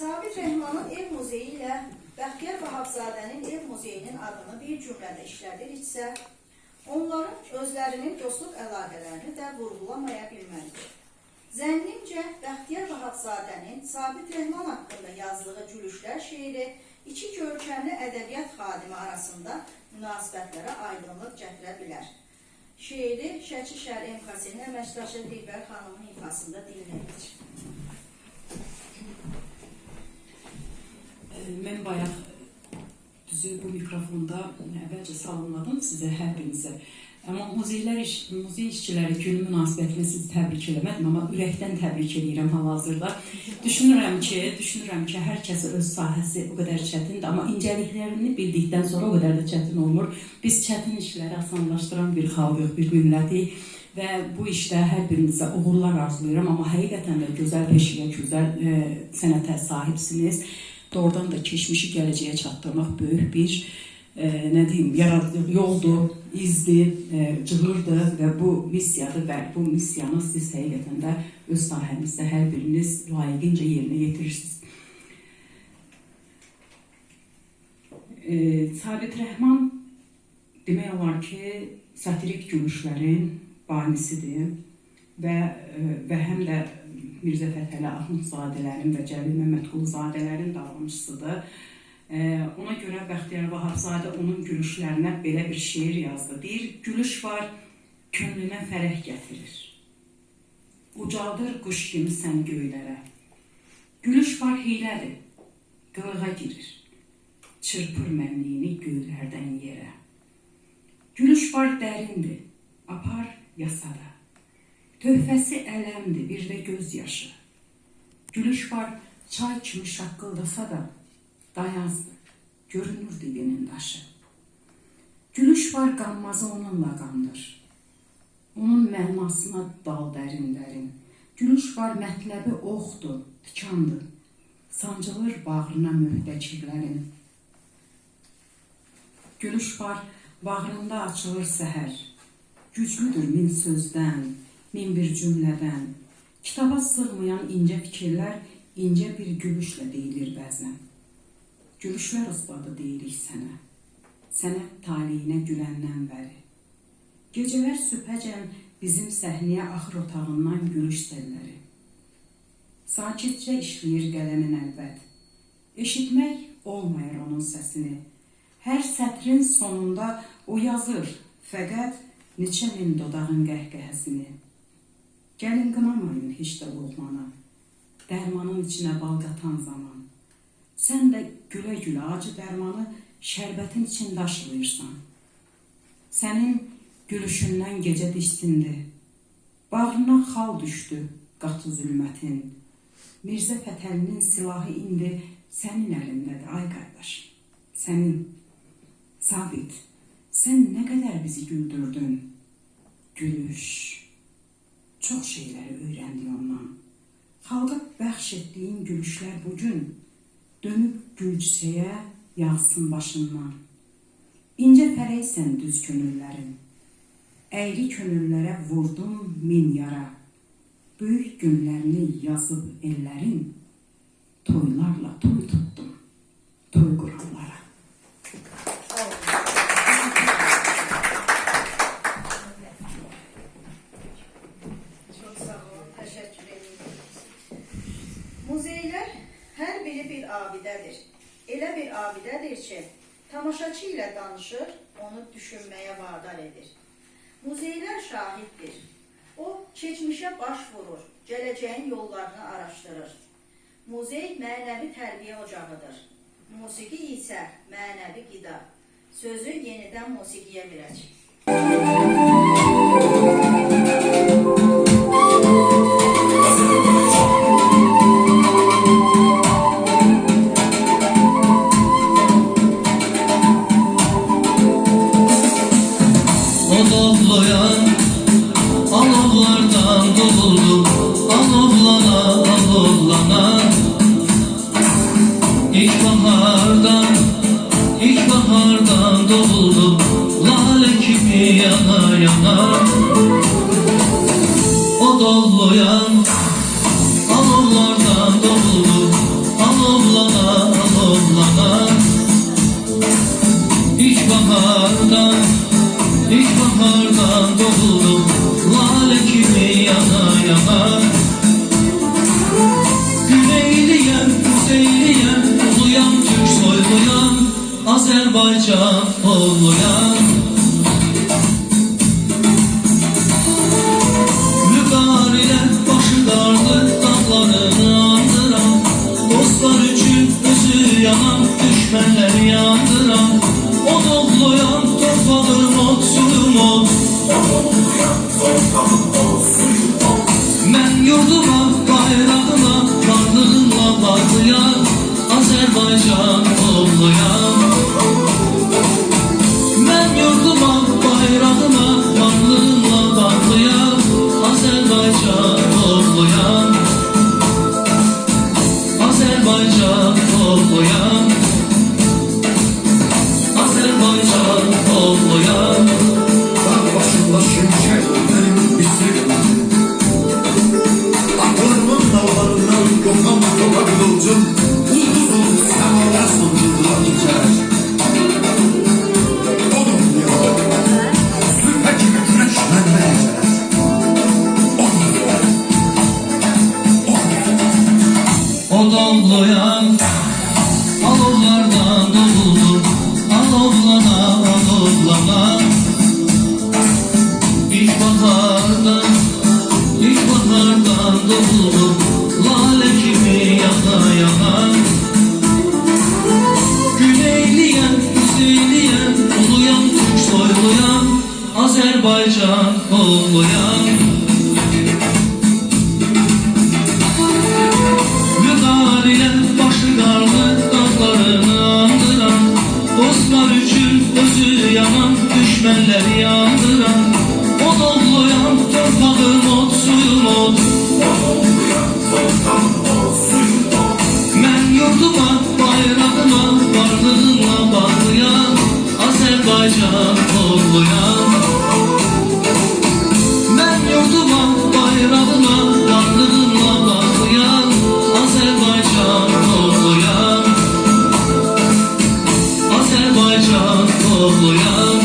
Sabit Rəhmanın ev muzeyi ilə Bəxtiyar Vahabzadənin ev muzeyinin adını bir cümlədə işlədiriksə, onların özlərinin dostluq əlaqələrini də vurğulamaya bilməlidir. Zənnimcə, Bəxtiyar Vahabzadənin Sabit Rəhman haqqında yazdığı Gülüşlər şeiri iki görkəmli ədəbiyyat xadimi arasında münasibətlərə aydınlıq gətirə bilər. Şeiri Şəki Şəhər MKS-nin əməkdaşı Dilbər xanımın ifasında dinləyilir. Mən bayaq düzü bu mikrofonda əvvəlcə salamladım sizə hər birinizə. Amma muzey işçiləri günü münasibətinə sizi təbrik eləmədim, amma ürəkdən təbrik edirəm hal-hazırda. Düşünürəm ki, hər kəsə öz sahəsi o qədər çətindir, amma incəliklərini bildikdən sonra o qədər də çətin olmur. Biz çətin işləri asanlaşdıran bir xalqıq, bir millətik və bu işdə hər birinizə uğurlar arzulayıram, amma həqiqətən də gözəl peşəyə, gözəl sənətə sahibsiniz. Doğrudan da keçmişi gələcəyə çatdırmaq böyük bir yoldur, izdir, cığırdır və bu missiyadır və bu missiyanı siz həqiqətən də öz sahənizdə hər biriniz layiqincə yerinə yetirirsiniz. Sabit Rəhman demək olar ki, satirik gülüşlərin banisidir və həm də Mirzə Fətəli Axundzadələrin və Cəlil Məmmədquluzadələrin davranışçısıdır. Ona görə Bəxtiyar Vahabzadə onun gülüşlərinə belə bir şeir yazdı. Deyir, gülüş var, könlünə fərəh gətirir. Ucaldır quş kimi sən göylərə. Gülüş var, hilədir, qılığa girir. Çırpır mənliyini göylərdən yerə. Gülüş var, dərindir, apar yasada. Töhfəsi ələmdir, bir də göz yaşı. Gülüş var, çay kimi şaqqıldasa da dayazdır, görünür dibinin daşı. Gülüş var, qanmazı onunla qandır. Onun mənasına dal dərin-dərin. Gülüş var, mətləbi oxdur, tikandır. Sancılır bağrına mühtəkirlərin. Gülüş var, bağrında açılır səhər. Güclüdür min sözdən, min bir cümlədən. Kitaba sığmayan incə fikirlər incə bir gülüşlə deyilir bəzən. Gülüşlər ustadı deyirik sənə. Sənət taliyinə güləndən bəri. Gecələr sübhəcən bizim səhnəyə axır otağından gülüş selləri. Sakitcə işləyir qələmin əlbət. Eşitmək olmayır onun səsini. Hər sətrin sonunda o yazır, fəqət neçə min dodağın qəhqəhəsini. Gəlin qınamayın heç də loğmanı, dərmanın içinə bal qatan zaman. Sən də gülə-gülə acı dərmanı şərbətin içində aşılayırsan. Sənin gülüşündən gecə dişsindi, bağrına xal düşdü qatı zülmətin. Mirzə Fətəlinin silahı indi sənin əlindədir, ay qardaş. Sənin, Sabit, sən nə qədər bizi güldürdün, gülüş. Çox şeyləri öyrəndi ondan. Xalqa bəxş etdiyin gülüşlər bugün dönüb gülçəyə yağsın başından. İncə fərəysən düz könüllərin. Əyri könüllərə vurdun min yara. Böyük günlərini yazıb ellərin. Toylarla toy tutdum, toy quranlara. Muzeylər hər biri bir abidədir. Elə bir abidədir ki, tamaşaçı ilə danışır, onu düşünməyə vadar edir. Muzeylər şahiddir. O, keçmişə baş vurur, gələcəyin yollarını araşdırır. Muzey mənəvi tərbiyə ocağıdır. Musiqi isə mənəvi qida. Sözü yenidən musiqiyə verək. Alovlayan, alovlardan doğuldum, alovlana, alovlana. İlkbahardan doğuldum, lale kimi yana yana. O doluyan, alovlardan doğuldum, alovlana. Azərbaycan oğluyam. Müqarilə başı qarlı dağlarını andıram. Dostlar üçün özü yanan, düşmənləri yandıram. Od oğluyam, torpağım od, suyum od. Mən yurduma, bayrağıma, varlığımla bağlıyam. Azərbaycan oğluyam. Mən yurduma, bayrağıma, varlığımla bağlıyam. Azərbaycan oğluyam. Azərbaycan oğluyam. Azərbaycan oğluyam. Dağ başında şimşek benim istedim. Aklımın dağlarından kopan topa kılıcım. Ulduz olup semalar sancıldılar geçer. Onun ya, süper gibi güneşlenme geçer. Onun ya, Od oğluyam. Alovlardan doludur. Alovlana, alovlana. İlkbahardan doludur. Lale kimi yana yana. Güneyliyem, kuzeyliyem. Uluyam, Türk soyluyam. Azərbaycan oğluyam. Müqarilə başı qarlı dağlarını andıram. Dostlar üçün özü yaman, düşmənləri yandıram. Od oğluyam, torpağım od, suyum od. Mən yurduma, bayrağıma, varlığımla bağlıyam. Azərbaycan oğluyam. Mən yurduma, bayrağıma, varlığımla bağlıyam. Azərbaycan oğluyam. Azərbaycan oğluyam.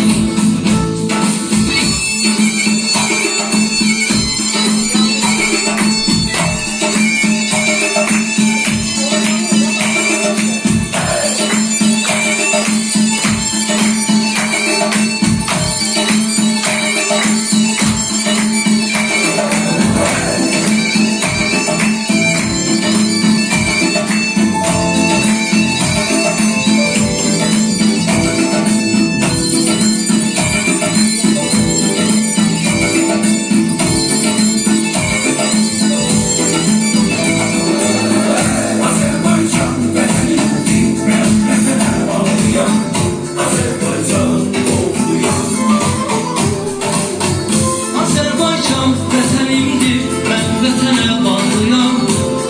Azərbaycan vətənimdir, mən vətənə bağlıyam.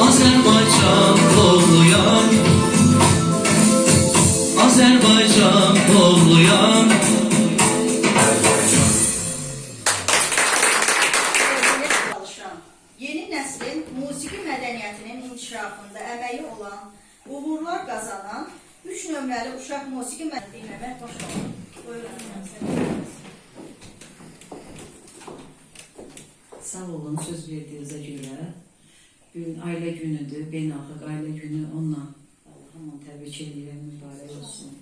Azərbaycan oğluyam. Azərbaycan oğluyam. Çalışan, yeni nəslin musiqi mədəniyyətinin inkişafında əməyi olan, uğurlar qazanan 3 nömrəli uşaq musiqi dinləmək xoş olur. Buyurun. Sağ olun söz verdiyinizə görə. Bugün ailə günüdür, beynəlxalq ailə günü. Onunla hamını təbrik edirəm, mübarək olsun.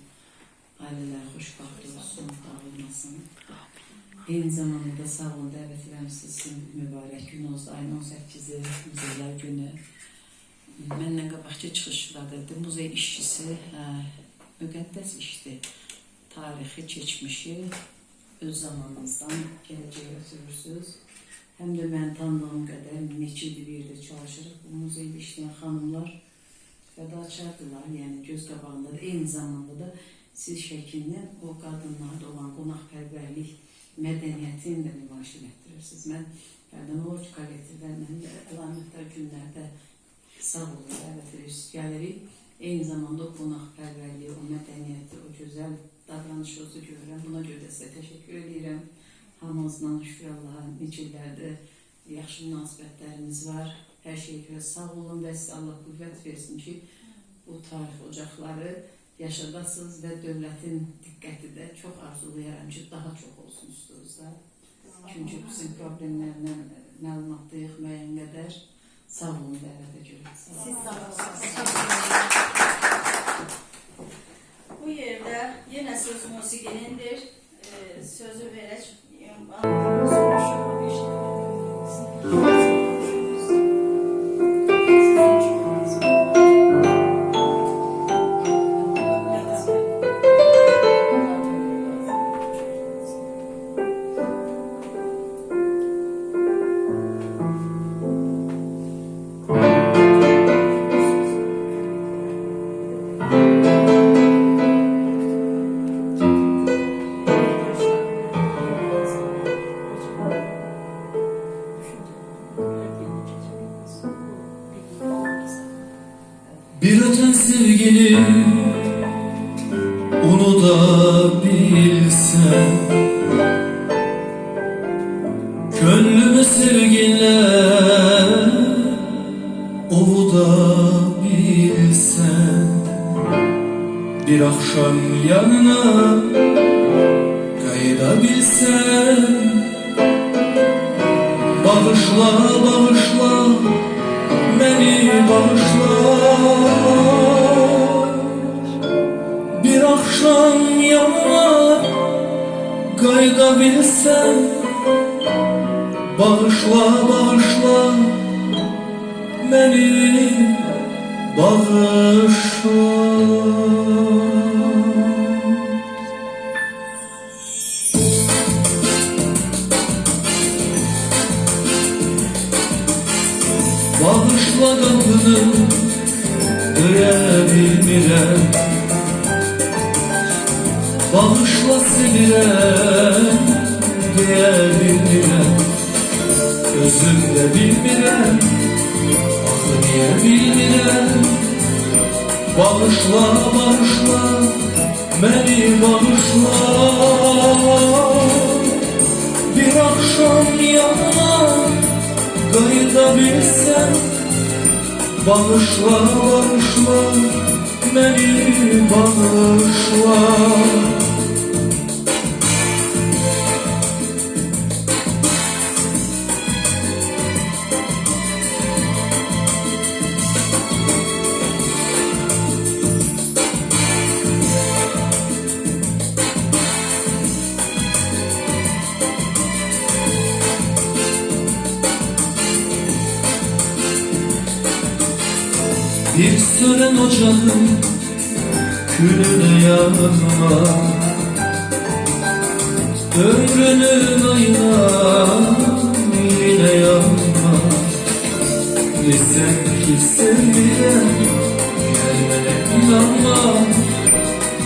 Ailələr xoşbaxt olsun, dağılmasın. Eyni zamanda da sağ olun, dəvət edirəm sizin mübarək gününüzdə, ayın 18-i, Muzeylər günü. Məndən qabaqçı çıxışdadır. Muzey işçisi müqəddəs işdir. Tarixi, keçmişi öz zamanınızdan gələcəyə götürürsünüz. Həm də mən tanıdığım qədər neçə bir yerdə çalışırıq. Bu muzeydə işləyən xanımlar fədakardırlar, yəni göz qabağında da, eyni zamanda da siz şəkildən o qadınlarda olan qonaqpərvərlik mədəniyyətini də nümayiş etdirirsiniz. Mən Fərdanoğlu kollektivlərlə əlamətdar günlərdə sağ olun, dəvət edirik. Eyni zamanda o qonaqpərvərliyi, o mədəniyyəti, o gözəl davranışınızı görürəm. Buna görə də sizə təşəkkür edirəm. Hamınızdan şükür Allaha, neçə illərdir yaxşı münasibətlərimiz var. Hər şeyə görə sağ olun və sizə Allah qüvvət versin ki, bu tarix ocaqları yaşadasınız və dövlətin diqqəti də çox arzulayarım ki, daha çox olsun üstünüzdə. Çünki bizim problemlərlə məlumatlıyıq müəyyən qədər. Sağ olun dəvətə görə. Siz sağ olun. Bu yerdə yenə söz musiqinindir. Sözü verək. Bir öten sevgini onu da bilsen, gönlümü sevginle ovu da bilsen, bir akşam yanına kayılabilsen, bağışla bağışla beni bağışla. Bir akşam yanına kayılabilsen, bağışla bağışla beni bağışla. Bağışla kapını görebilmirəm, bağışla sevirəm deyebilmirəm, özüm de bilmirəm, axı niye bilmirəm. Bağışla bağışla beni bağışla. Bir akşam yanına kayılabilsen, bağışla bağışla beni bağışla. Bir sönen ocağın külüne yanma, ömrünün ayına yine yanma. Bilsen ki sevirem, gelmene inanma.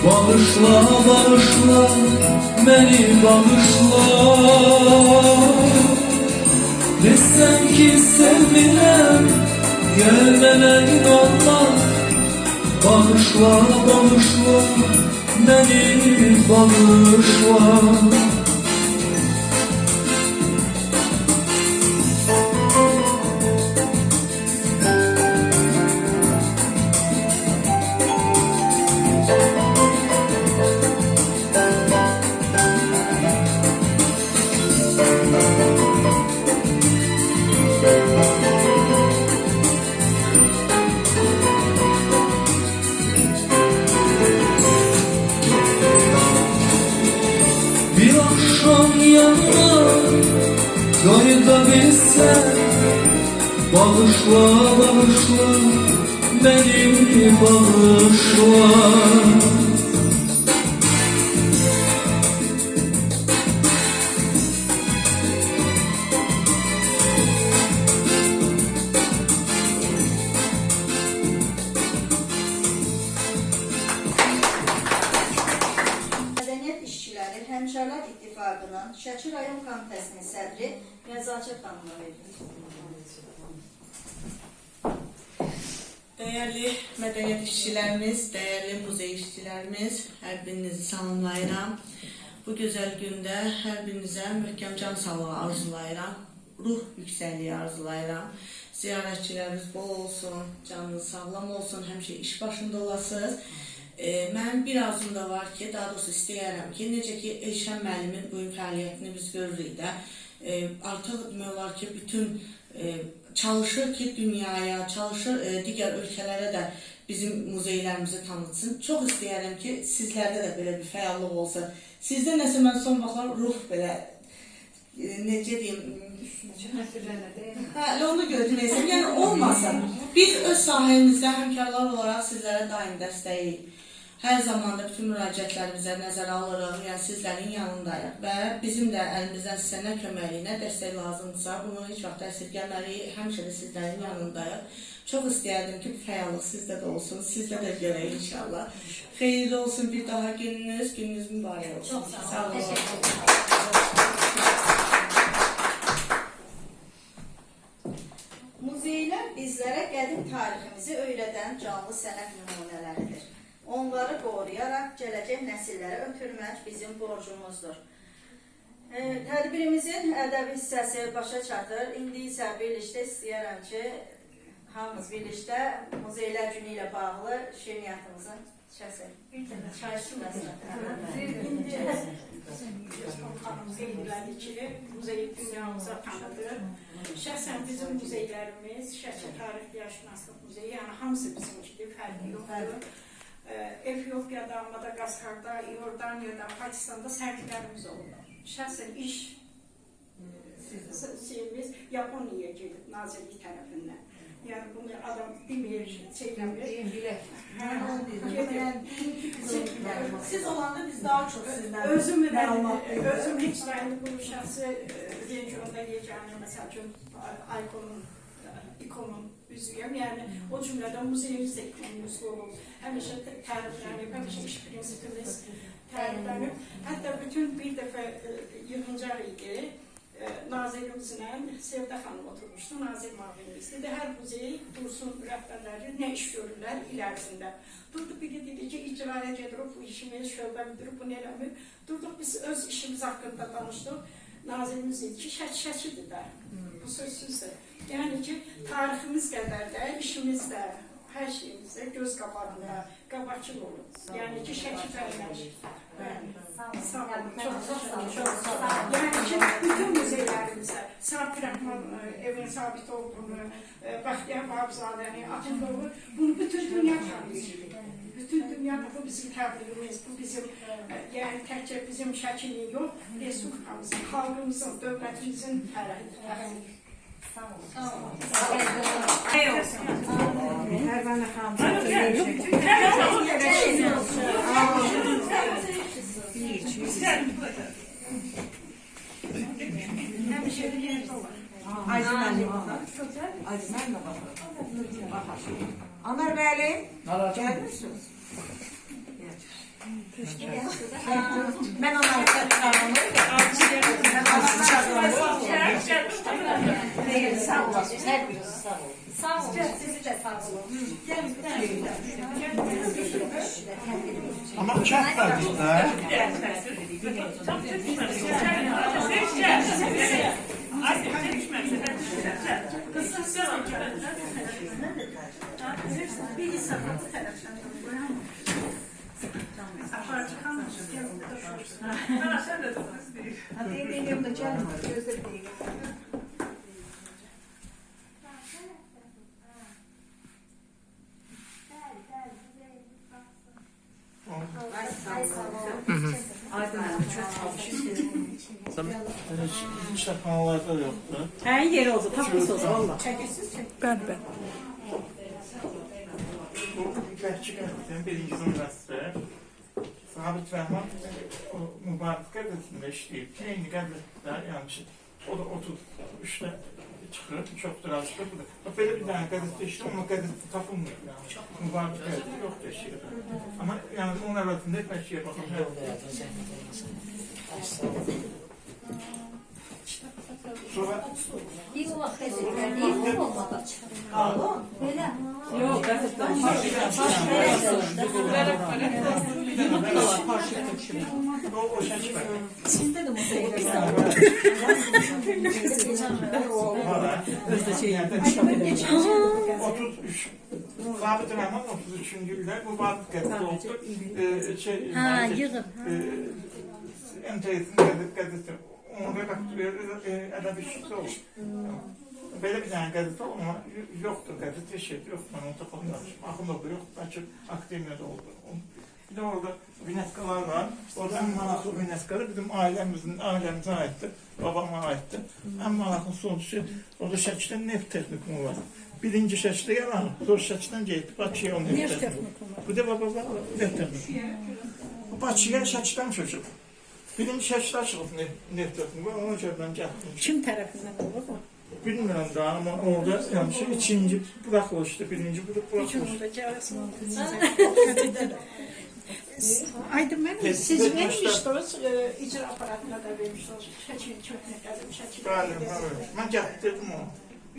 Bağışla bağışla beni bağışla. Bilsen ki sevirem, gelmene inanma. Bağışla bağışla beni bağışla. Bir akşam yanına kayılabilsen, bağışla bağışla beni bağışla. Mədəniyyət İşçiləri Həmkarlar İttifaqının Şəki rayon komitəsinin sədri Nəzakət xanımına verilir. Değerli mədəniyyət işçilərimiz, değerli muzey işçilərimiz, hər birinizi salamlayıram. Bu gözəl gündə hər birinizə möhkəm can sağlığı arzulayıram, ruh yüksəkliyi arzulayıram. Ziyarətçiləriniz bol olsun, canınız sağlam olsun, həmişə iş başında olasınız. Mənim bir arzum da var ki, daha doğrusu istəyərəm ki, necə ki Elşən müəllimin bu gün fəaliyyətini biz görürük də, artıq demək olar ki, bütün çalışır ki dünyaya, çalışır digər ölkələrə də bizim muzeylərimizi tanıtsın. Çox istəyərəm ki, sizlərdə də belə bir fəallıq olsun. Sizdə nəsə mən son vaxtlar ruh belə necə deyim, onu götürməyəsəm, yəni olmasın. Biz öz sahəmizdə həmkarlar olaraq sizlərə daim dəstəyik. Hər zaman da bütün müraciətlərimizə nəzərə alırıq, yəni sizlərin yanındayıq və bizim də əlimizdən sizə nə köməklik, nə dəstək lazımdırsa, bunu heç vaxt əsirgəməliyik, həmişə də sizlərin yanındayıq. Çox istəyərdim ki, bu fəallıq sizdə də olsun, sizdə də görək inşallah. Xeyirli olsun bir daha gününüz mübarək olsun. Çox sağ olun. Muzeylər bizlərə qədim tariximizi öyrədən canlı sənət nümunələridir. Onları qoruyaraq gələcək nəsillərə ötürmək bizim borcumuzdur. Tədbirimizin ədəbi hissəsi başa çatır. İndi isə birlikdə istəyərəm ki, hamımız birlikdə Muzeylər Günü ilə bağlı şeiriyyatımızın şəxsən. Bir dənə çay içməsin. Xanım qeyd elədi ki, muzey dünyamıza tanıdır. Şəxsən bizim muzeylərimiz, Şəki Tarix Diyarşünaslıq Muzeyi, yəni hamısı bizimkidir, fərqi yoxdur. Efiyopiyada, Madagaskarda, Yordaniyada, Pakistanda sərgilərimiz oldu. Şəxsən iş şeyimiz Yaponiyaya gedib nazirlik tərəfindən. Yəni bunu adam demir, çəkləmir. Siz olanda biz daha çox sizdən Özüm heç rəyini bu şəxsi regionda yeganə, məsəl üçün, ikonun üzüyəm. Yəni, o cümlədən muzeyimiz də ikonun üzvü olub. Həmişə təriflənib, həmişə iş prinsipimiz təriflənib. Hətta bütün bir dəfə yığıncaq idi. Nazirimizlə Sevdə xanım oturmuşdu, nazir müavinimizdir. Hər muzey dursun rəhbərləri nə iş görürlər il ərzində. Durduq biri dedi ki, icraya gedir, bu işimiz, şöbə müdürü, bu eləmir. Durduq biz öz işimiz haqqında danışdıq. Nazirimiz dedi ki, şəkidir də, bu sözsüzdür. Yəni ki, tariximiz qədər də, işimiz də, hər şeyimiz də göz qabağında, qabaqçıl olur. Yəni ki, şəki fərqlənir. Sağ olun, çox sağ olun. Yəni ki, bütün muzeylərimizdə Sabit Rəhman Evin Sabitoğlu'nu, Bəxtiyar Vahabzadəni, Atıdoğlu, bunu bütün dünya tanıyır. Bütün dünyada bu bizim təbliğimiz, bu bizim, yəni təkcə bizim Şəkinin yox, Respublikamızın, xalqımızın, dövlətimizin fərəhidir. Sağ olun. Sağ olun. Pərvanə xanım. Aydınlarla baxır. Anar bəli, gəlmirsiniz? Mən Anar'ı çağırıyorum. Sağ olasınız, her birisi sağ olun. Sağ olun, sizi de sağ olun. Ama uçak var bizde. Bir sabah tərəfdən Hadi elim de gelme, gözleri değil. Şakanlarda yoktu. Her yeri oldu, tapmış oldu valla. Ben. Bu Bəhçi qəzetinin birinci nömrəsi. Sabit Rəhman Mübarək qəzetində işləyib. Eyni qəzetdə, yəni o da 33'də çıxır, çoxdur açılır. Belə bir dənə qəzetdə işləyir, amma qəzetdə tapılmır. Mübarək qəzeti yoxdur işləyir. Amma yəni onun əvvəlində Bəhçiyə baxın. Sonra Bir vaxt qəzetlər deyil, olmadı. Alın. Belə. Yok, gazetten. o şəkil. Sizde de mutlu Özde şey yani. 33. Sabit Rəhman 33-cü ildə Mübarək qəzeti oldu. Ha, yığın. MTS-in qəzeti. Onun redaktörü ədəbi işçisi oldu. Belə bir dənə qəzet var, amma yoxdur qəzet, heç şey yox, mən onu tapamamışım. Axınov da yox, bəlkə akademiyada oldu. Bir də orada vinetkalar var. Orada ən maraqlı vinetkalar bizim ailəmizə aiddir, babama aiddir. Ən maraqlı sonucu, orada Şəkidə neft texnikumu var. Birinci Şəkidə yalan, sonra Şəkidən getdi, Bakıya o neft texnikumu. Bu da baba neft texnikumu. Bakıya Şəkidən köçüb. Birinci Şəkidə açılıb neft texnikumu, ona görə mən gəldim. Kim tərəfindən olub o? Bilmirəm daha, amma orada yanlışı ikinci buraxılışdı, birinci buraxılışdı. Orada gəlsin. Aydın müəllim, siz vermişdiniz, icra aparatına da vermişdiniz. Şəkil, çox nə qədim şəkil. Bəli, mən gətirdim onu.